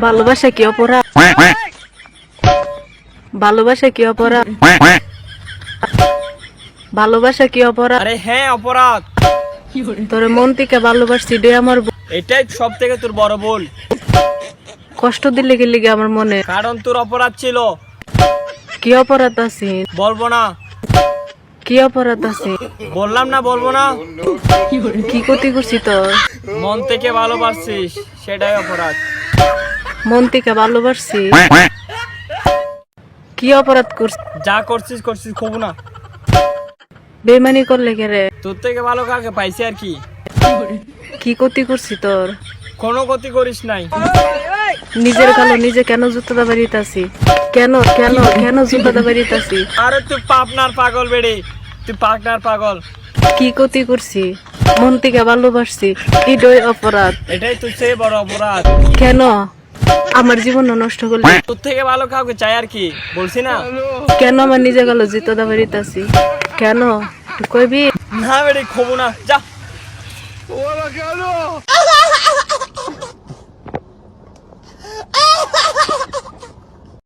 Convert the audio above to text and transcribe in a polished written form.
ভালোবাসা কি অপরাধ? ভালোবাসা কি অপরাধ? ভালোবাসা কি অপরাধ? আরে হ্যাঁ অপরাধ। তোর মন থেকে ভালোবাসছি রে আমার এটাই সব থেকে তোর বড় ভুল। কষ্ট দিলে কি লিগে আমার মনে? কারণ তোর অপরাধ ছিল। কি অপরাধ আছে? বলবো না। কি অপরাধ আছে? বললাম না বলবো না। কি ক্ষতি করছি তোর? মন থেকে ভালোবাসছিস সেটাই অপরাধ। মন থেকে ভালোবাসছি? কি অপরাধ করছি? যা করছিস করছিস খুব না। বেমানি করলে কে রে? তোর থেকে ভালো কাকে পাইছি আর কি। কি ক্ষতি করছি তোর? কোনো ক্ষতি করিস নাই। নিজের কালো নিজে কেন জুতোটা বাড়িতেছি? কেন কেন কেন জুতোটা বাড়িতেছি? আরে তুই পাপনার পাগল বেড়ে, তুই পাপনার পাগল। কি ক্ষতি করছি? মন থেকে ভালোবাসছি, এটাই অপরাধ। এটাই তোর চেয়ে বড় অপরাধ। কেন আমার জীবন নষ্ট করলি? তোর থেকে ভালো কাউকে চাই আর কি, বলছি না। কেন আমার নিজে গেল জুতোটা বাড়িতেছি? কেন তুই কইবি? না বেড়ে খবো না, যা।